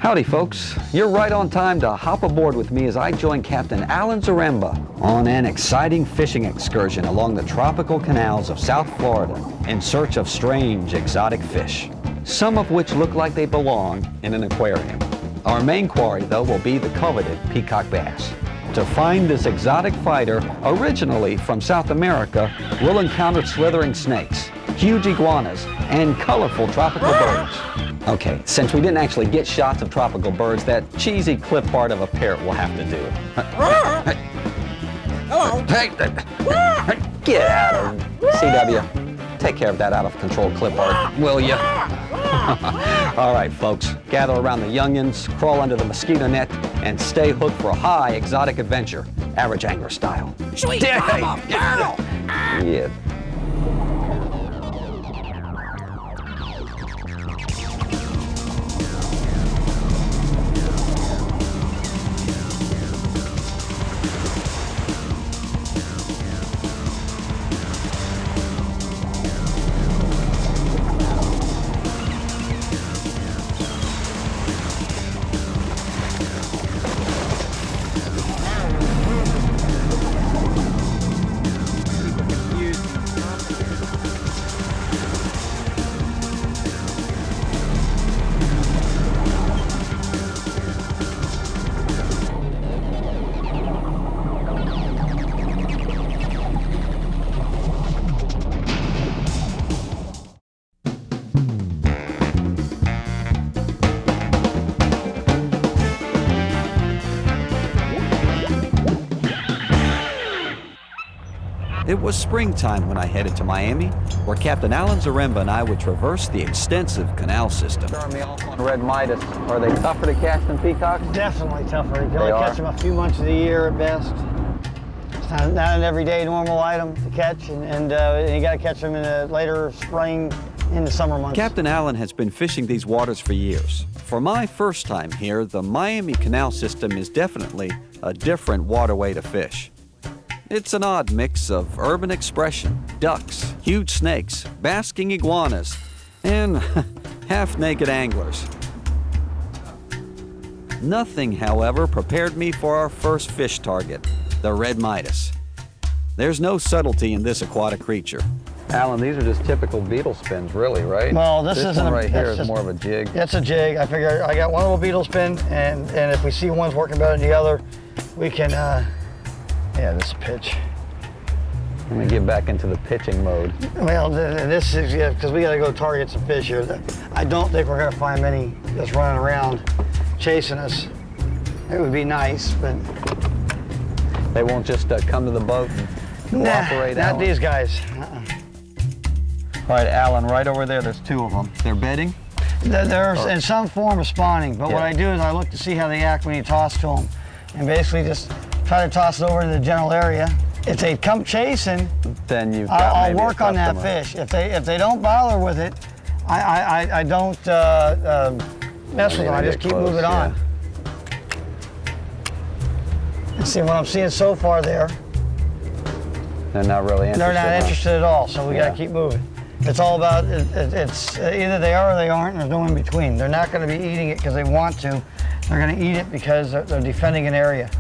Howdy folks, you're right on time to hop aboard with me as I join Captain Alan Zaremba on an exciting fishing excursion along the tropical canals of South Florida in search of strange exotic fish, some of which look like they belong in an aquarium. Our main quarry though will be the coveted Peacock Bass. To find this exotic fighter, originally from South America, we'll encounter slithering snakes, huge iguanas, and colorful tropical birds. Okay, since we didn't actually get shots of tropical birds, that cheesy clip art of a parrot will have to do. Hello. Hey, get out of CW. Take care of that out of control clip art, will you? All right, folks, gather around the youngins, crawl under the mosquito net, and stay hooked for a high exotic adventure, average angler style. Sweet mama, girl. Yeah. It was springtime when I headed to Miami, where Captain Alan Zaremba and I would traverse the extensive canal system. Start me off on Red Midas. Are they tougher to catch than peacocks? Definitely tougher. You can only catch them a few months of the year at best. It's not an everyday normal item to catch, and you got to catch them in the later spring into summer months. Captain Alan has been fishing these waters for years. For my first time here, the Miami canal system is definitely a different waterway to fish. It's an odd mix of urban expression, ducks, huge snakes, basking iguanas, and half-naked anglers. Nothing, however, prepared me for our first fish target, the Red Midas. There's no subtlety in this aquatic creature. Alan, these are just typical beetle spins, really, right? Well, this isn't one right here is more of a jig. It's a jig. I figure I got one little beetle spin, and if we see one's working better than the other, we can, yeah, this pitch. Let me get back into the pitching mode. Well, this is, yeah, because we got to go target some fish here. I don't think we're going to find many just running around chasing us. It would be nice, but... They won't just come to the boat and cooperate, Not Alan? these guys. All right, Alan, right over there, there's two of them. They're bedding? There's in some form of spawning, but what Yeah. I do is I look to see how they act when you toss to them, and basically just try to toss it over to the general area. If they come chasing, then you've got I'll maybe a work on that customer. fish. If they don't bother with it, I don't mess with them. I just keep close, moving on. And see what I'm seeing so far there. They're not really interested. They're not interested at all, so we Yeah. got to keep moving. It's all about, it's either they are or they aren't, and there's no in between. They're not going to be eating it because they want to. They're going to eat it because they're defending an area.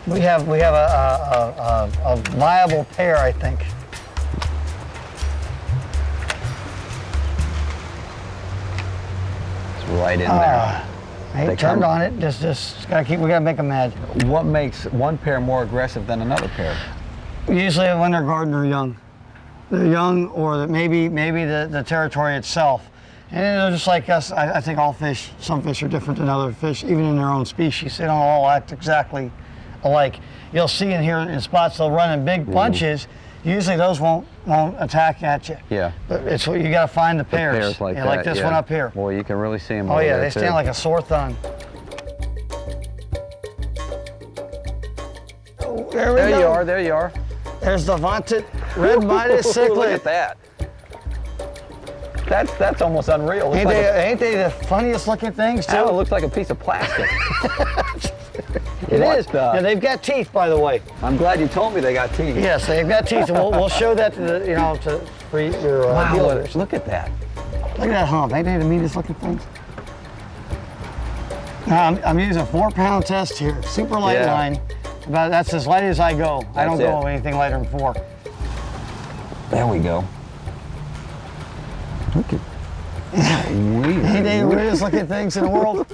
We have a viable pair, I think. It's right in there. I They turned come- on it. Just gotta keep. We gotta make them mad. What makes one pair more aggressive than another pair? Usually when they're guarding or young. They're young, or maybe the territory itself. And they're just like us. I think all fish, some fish are different than other fish, even in their own species. They don't all act exactly alike. You'll see in here in spots they'll run in big bunches. Usually those won't attack at you. Yeah. But it's what you gotta find the pairs. Pairs like yeah, that, like this one up here. Boy, you can really see them. Oh over yeah, there, they stand too. like a sore thumb. Oh, there we go. There you are. There you are. There's the vaunted Red Midas cichlid. Look at that. That's almost unreal. Looks Ain't they the funniest looking things too? It looks like a piece of plastic. It is. Yeah, they've got teeth, by the way. I'm glad you told me they got teeth. Yes, they've got teeth, and we'll show that to the, for your Wow, viewers. look at that. Look at that hump. Ain't they the meanest looking things? Now, I'm using a 4-pound test here. Super light line. That's as light as I go. I don't go with anything lighter than 4. There we go. Look at Ain't they the weirdest looking things in the world?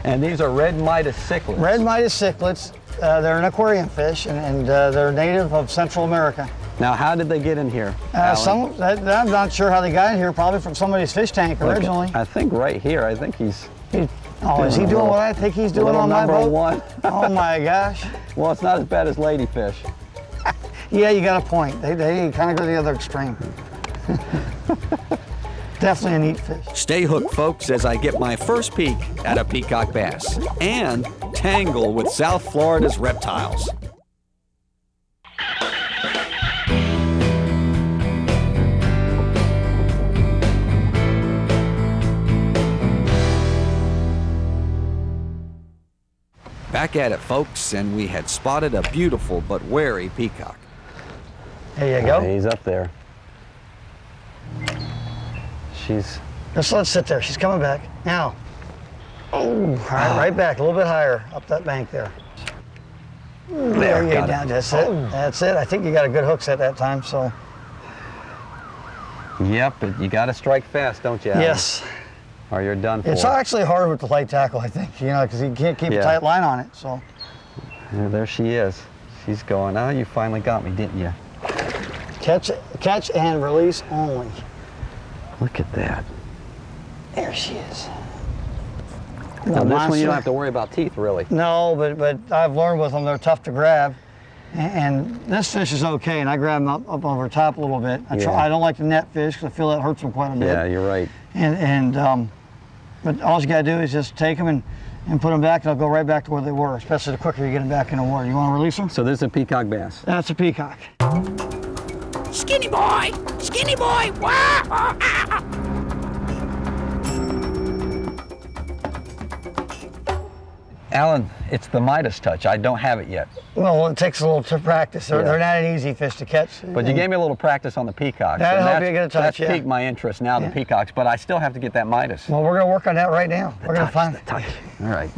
And these are Red Midas cichlids. Red Midas cichlids. They're an aquarium fish, and they're native of Central America. Now, how did they get in here, Alan? I'm not sure how they got in here. Probably from somebody's fish tank originally. I think right here. I think he's. Is he doing what I think he's doing on my boat? #1. Oh my gosh. Well, it's not as bad as ladyfish. Yeah, you got a point. They kind of go to the other extreme. Definitely a neat fish. Stay hooked, folks, as I get my first peek at a peacock bass and tangle with South Florida's reptiles. Back at it, folks, and we had spotted a beautiful but wary peacock. There you go. He's up there. She's. Just let it sit there. She's coming back. Now. Oh, right back, a little bit higher up that bank there. There you go. That's it. That's it. I think you got a good hook set that time, so. Yep, but you got to strike fast, don't you, Alan? Yes. Or you're done for. It's actually hard with the light tackle, I think, because you can't keep a tight line on it, so. Yeah, there she is. She's going, oh, you finally got me, didn't you? Catch and release only. Look at that. There she is. Now, this one you don't have to worry about teeth, really. No, but I've learned with them, they're tough to grab. And this fish is okay, and I grab them up over top a little bit. I don't like the net fish because I feel that hurts them quite a bit. Yeah, you're right. But all you got to do is just take them and put them back, and they'll go right back to where they were, especially the quicker you get them back in the water. You want to release them? So this is a peacock bass. That's a peacock. Skinny boy! Skinny boy! Wah! Alan, it's the Midas touch. I don't have it yet. Well, it takes a little to practice. They're not an easy fish to catch. But you gave me a little practice on the peacocks. That'll help you get a touch, That's piqued my interest now, the peacocks, but I still have to get that Midas. Well, we're going to work on that right now. We're going to find the touch. All right.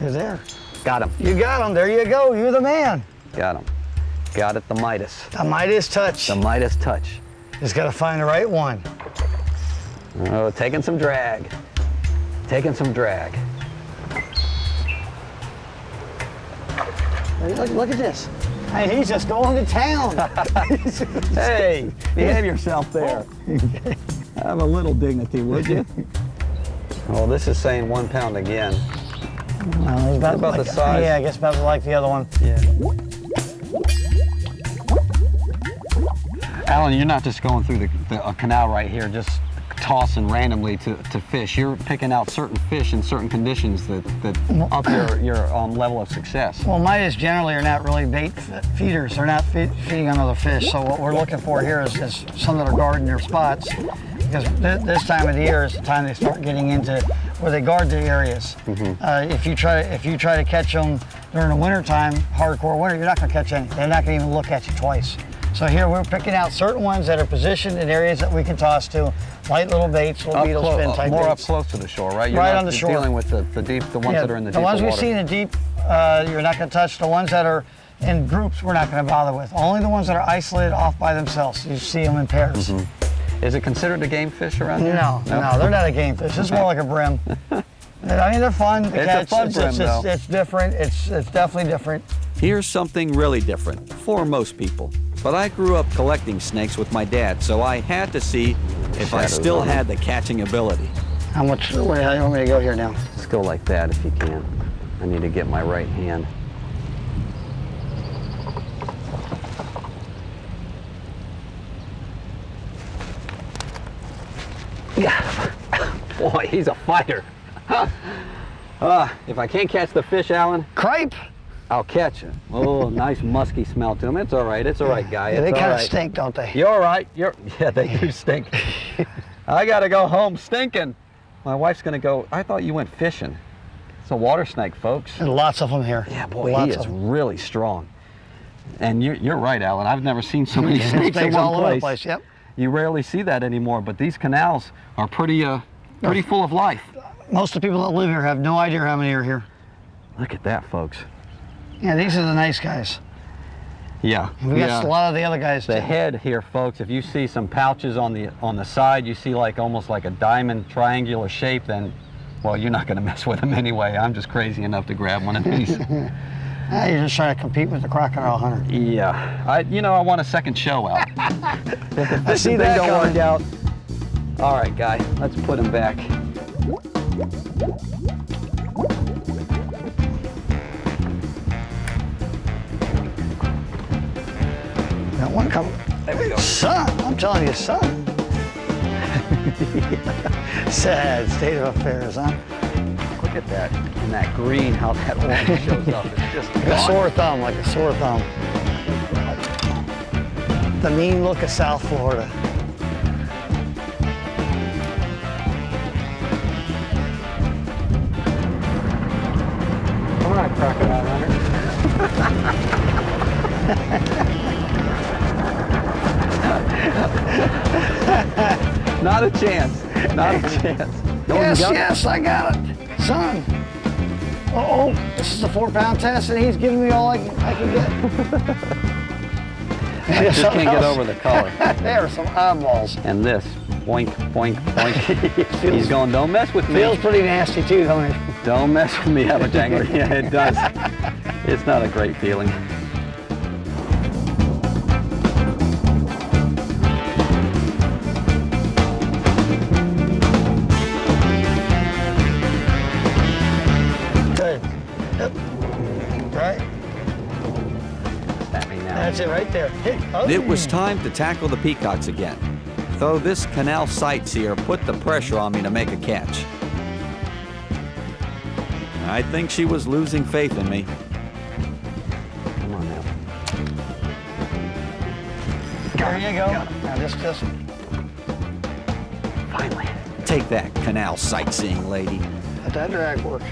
You're there. Got him. You got him. There you go. You're the man. Got him. Got it, the Midas. The Midas touch. The Midas touch. Just got to find the right one. Oh, taking some drag. Taking some drag. Look at this. Hey, he's just going to town. Hey, behave yourself there. Have a little dignity, would you? Well, this is saying 1 pound again. Well, he's about the size. Yeah, I guess about like the other one. Yeah. Alan, you're not just going through the canal right here, just tossing randomly to fish. You're picking out certain fish in certain conditions that up your level of success. Well, Midas generally are not really bait feeders. They're not feeding on other fish. So what we're looking for here is some that are guarding their spots, because this time of the year is the time they start getting into where they guard their areas. If you try to catch them during the winter time, hardcore winter, you're not going to catch any. They're not going to even look at you twice. So here we're picking out certain ones that are positioned in areas that we can toss to, light little baits, little beetle spin type more baits. Up close to the shore, right? You're right not on the shore. Dealing with the deep, the ones that are in the deep water. The ones we see in the deep, you're not going to touch. The ones that are in groups, we're not going to bother with. Only the ones that are isolated off by themselves. You see them in pairs. Is it considered a game fish around here? No, they're not a game fish. It's more like a brim. I mean, they're fun to catch. It's a fun brim, though. It's different. It's definitely different. Here's something really different for most people. But I grew up collecting snakes with my dad, so I had to see if I still had the catching ability. How much way do you want me to go here now? Let's go like that if you can. I need to get my right hand. Yeah. Boy, he's a fighter. If I can't catch the fish, Alan, Cripe? I'll catch it. Oh, nice musky smell to him. It's all right. It's all right, guy. Yeah, they It's kind all of right. stink, don't they? You're all right. Yeah, they do stink. I gotta go home stinking. My wife's gonna go. I thought you went fishing. It's a water snake, folks. There's lots of them here. Yeah, boy, lots he is really strong. And you're right, Alan. I've never seen so many snakes in Snakes one all over the place. place. Yep. you rarely see that anymore, but these canals are pretty full of life. Most of the people that live here have no idea how many are here. Look at that, folks. Yeah, these are the nice guys. Yeah. We got a lot of the other guys The too. head here, folks, if you see some pouches on the side, you see like almost like a diamond triangular shape, then, well, you're not going to mess with them anyway. I'm just crazy enough to grab one of these. You're just trying to compete with the crocodile hunter. Yeah. I want a second show out. If I see thing that don't coming. work out. All right, guy, let's put him back. Got one coming. There we go. Son, I'm telling you, son. Sad state of affairs, huh? Look at that. And that green, how that orange shows up. It's just Like a sore thumb, like a sore thumb. The mean look of South Florida. Come on, crocodile hunter. Not a chance. Not a chance. Yes, I got it. Son. Uh-oh, this is the 4-pound test and he's giving me all I can get. I just can't get over the color. There are some eyeballs. And this, boink, boink, boink. He's going, don't mess with me. Feels pretty nasty too, don't it? Don't mess with me, Aberdangler. Yeah, it does. It's not a great feeling. Good. Yep. Right. At me now. That's it right there. Oh. It was time to tackle the peacocks again. Though this canal sightseer put the pressure on me to make a catch. I think she was losing faith in me. Come on now. There you go. Now just Finally. Take that, canal sightseeing lady. let that drag work.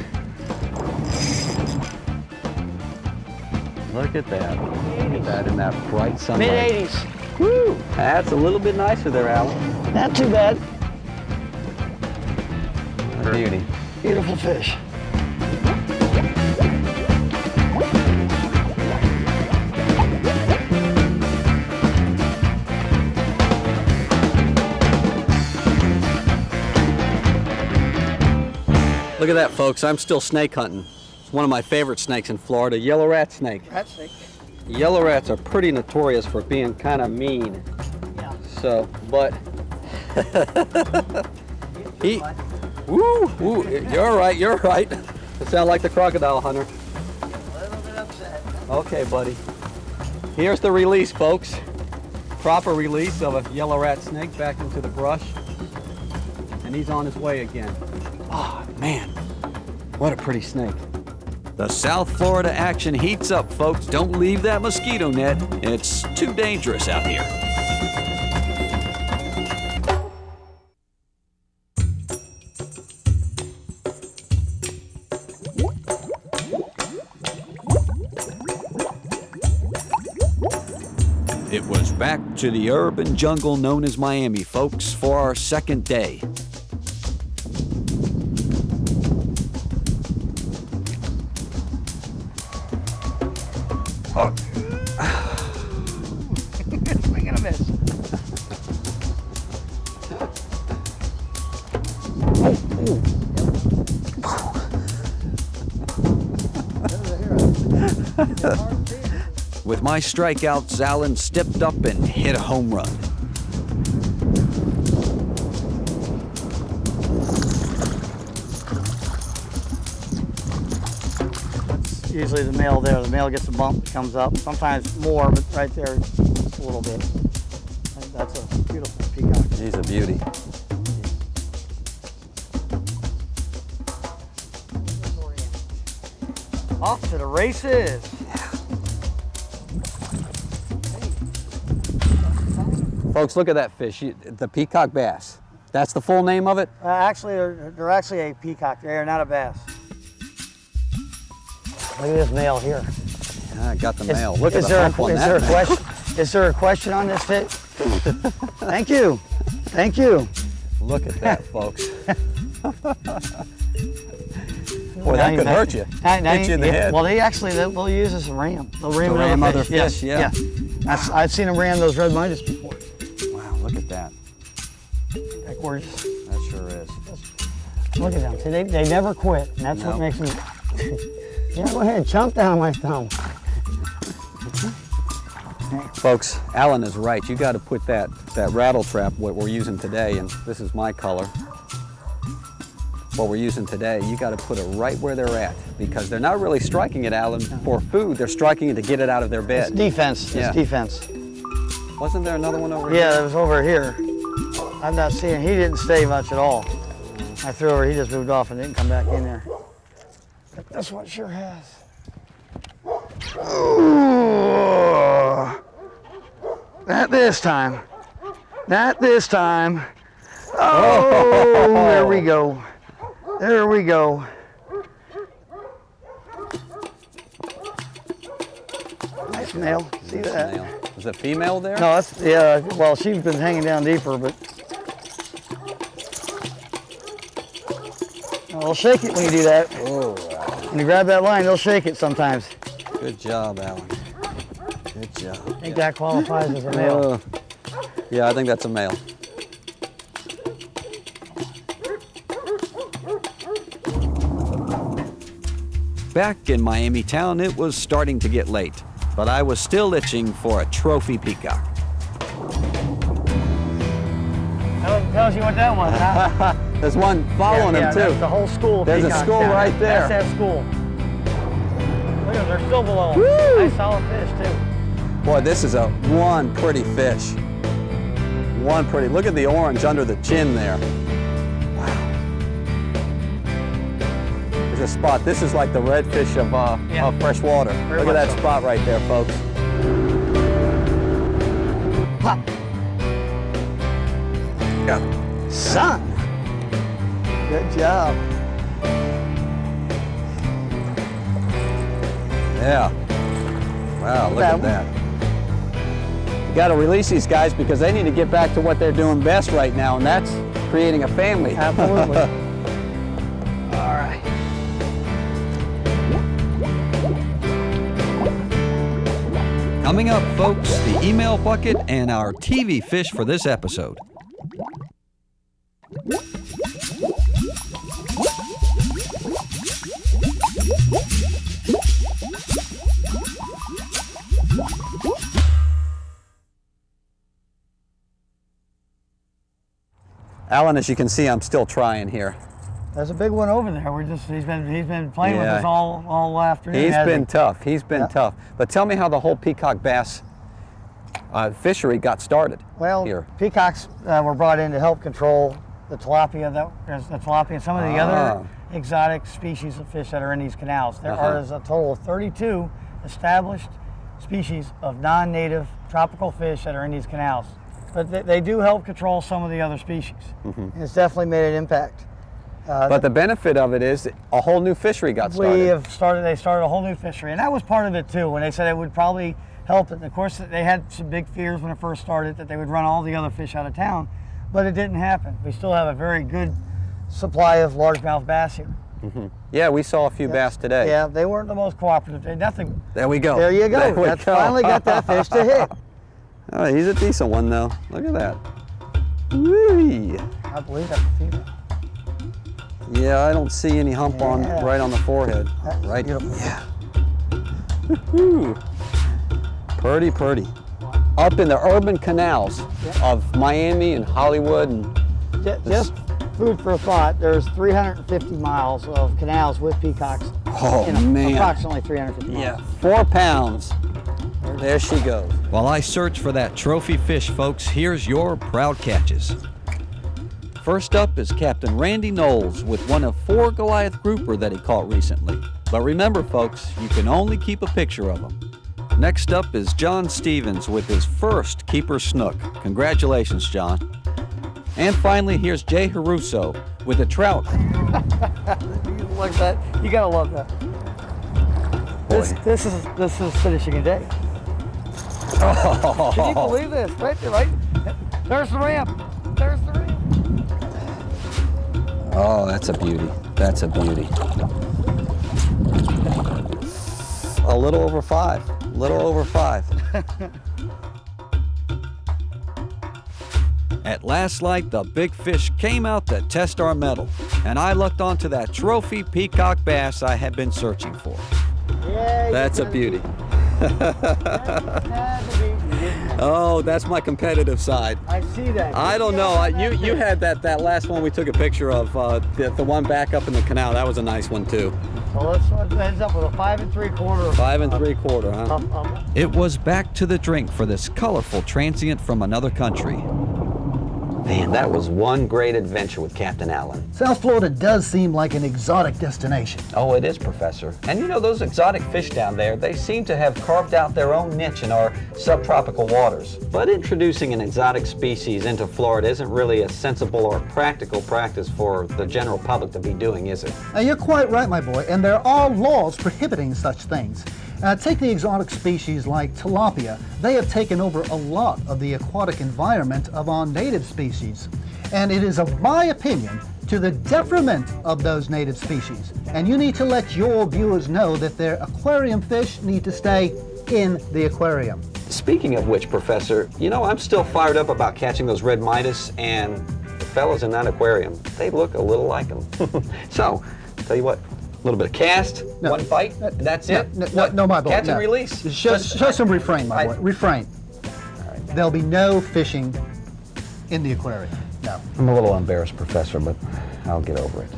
Look at that. Look at that in that bright sunlight. Mid-80s. Woo! That's a little bit nicer there, Alan. Not too bad. What a beauty. Beautiful fish. Look at that, folks. I'm still snake hunting. It's one of my favorite snakes in Florida, yellow rat snake. Rat snake. Yellow rats are pretty notorious for being kind of mean. Yeah. So, but he, woo, you're right, you're right. You sound like the crocodile hunter. A little bit upset. Okay, buddy. Here's the release, folks. Proper release of a yellow rat snake back into the brush. And he's on his way again. Oh, man, what a pretty snake. The South Florida action heats up, folks. Don't leave that mosquito net. It's too dangerous out here. It was back to the urban jungle known as Miami, folks, for our second day. Swing and a miss. With my strikeouts, Alan stepped up and hit a home run. Usually the male there. The male gets a bump, comes up. Sometimes more, but right there, just a little bit. That's a beautiful peacock. He's a beauty. Off to the races. Folks, look at that fish, the peacock bass. That's the full name of it? Actually, they're actually a peacock. They're not a bass. Look at this male here. I got the male. Look at the hump on is that there a male. question? Is there a question on this Thank you. Thank you. Look at that, folks. Boy, that could hurt you. Hit you in the head. Well, they'll use this as a ram. They'll ram other fish, yeah. I've seen them ram those Red Midas before. Wow, look at that. Isn't that gorgeous? That sure is. Look at them. See, they never quit, and that's what makes them. Yeah, go ahead, chomp down on my thumb. Folks, Alan is right. You got to put that rattle trap, what we're using today, and this is my color. What we're using today, you got to put it right where they're at, because they're not really striking it, Alan, for food. They're striking it to get it out of their bed. It's defense. Yeah. It's defense. Wasn't there another one over here? Yeah, it was over here. I'm not seeing. He didn't stay much at all. I threw over. He just moved off and didn't come back in there. But this one sure has. Ooh. Not this time. Not this time. Oh, there we go. There we go. Nice male. See that? Male. Is it female there? No, that's, yeah, well, she's been hanging down deeper, but. Oh, they'll shake it when you do that. Oh, When you grab that line, they'll shake it sometimes. good job, Alan. Good job. I think that qualifies as a male. Yeah, I think that's a male. Back in Miami town, it was starting to get late, but I was still itching for a trophy peacock. Tells you what that was, huh? There's one following him, too. That's the whole school of There's a peacocks school down right there. That's that school. Look at them, they're still below. Woo! Nice solid fish, too. Boy, this is one pretty fish. One pretty. Look at the orange under the chin there. Wow. There's a spot. This is like the redfish of fresh water. Look at that spot right there, folks. Pop. Got it. Son. Good job. Yeah. Wow, look at that. You got to release these guys because they need to get back to what they're doing best right now, and that's creating a family. Absolutely. All right. Coming up, folks, the email bucket and our TV fish for this episode. Alan, as you can see, I'm still trying here. There's a big one over there. He's been playing with us all afternoon. He's been tough. He's been tough. But tell me how the whole Peacock Bass fishery got started. Well, here. peacocks were brought in to help control the tilapia, and some of the other exotic species of fish that are in these canals. There are a total of 32 established species of non-native tropical fish that are in these canals. But they do help control some of the other species. And it's definitely made an impact. But the benefit of it is a whole new fishery got started. They started a whole new fishery, and that was part of it too, when they said it would probably help it. And of course, they had some big fears when it first started that they would run all the other fish out of town, but it didn't happen. We still have a very good supply of largemouth bass here. Yeah, we saw a few bass today. Yeah, they weren't the most cooperative. Nothing. There we go. There you go. That's finally got that fish to hit. Oh, he's a decent one though. Look at that. Woo-wee. I believe that's a female. Yeah, I don't see any hump right on the forehead. That's right. beautiful. Yeah. Woo-hoo. Purdy, purdy. Up in the urban canals of Miami and Hollywood and just food for thought. There's 350 miles of canals with peacocks. Oh man. Approximately 350 miles. Yeah, 4 pounds. There she goes. While I search for that trophy fish, folks, here's your proud catches. First up is Captain Randy Knowles with one of 4 Goliath grouper that he caught recently. But remember, folks, you can only keep a picture of them. Next up is John Stevens with his first keeper snook. Congratulations, John. And finally, here's Jay Haruso with a trout. You like that? You gotta love that. This is finishing a day. Can you believe this? Right? There's the ramp. There's the ramp. Oh, that's a beauty. That's a beauty. A little over 5. Little over 5. At last light, the big fish came out to test our mettle, and I looked onto that trophy peacock bass I had been searching for. Yeah, That's a beauty. Oh, that's my competitive side. I see that. I don't know. You had that last one we took a picture of, the one back up in the canal. That was a nice one too. So let's end up with a 5 3/4. 5 3/4, huh? It was back to the drink for this colorful transient from another country. Man, that was one great adventure with Captain Alan. South Florida does seem like an exotic destination. Oh, it is, Professor. And you know, those exotic fish down there, they seem to have carved out their own niche in our subtropical waters. But introducing an exotic species into Florida isn't really a sensible or practical practice for the general public to be doing, is it? You're quite right, my boy, and there are laws prohibiting such things. Take the exotic species like tilapia. They have taken over a lot of the aquatic environment of our native species. And it is, of my opinion, to the detriment of those native species. And you need to let your viewers know that their aquarium fish need to stay in the aquarium. Speaking of which, Professor, you know, I'm still fired up about catching those Red Midas, and the fellas in that aquarium, they look a little like them. So, tell you what, a little bit of cast, No. one bite, that's it? No, my boy. Catch no. and release. Show some refrain, my boy. Refrain. There'll be no fishing in the aquarium. No. I'm a little embarrassed, Professor, but I'll get over it.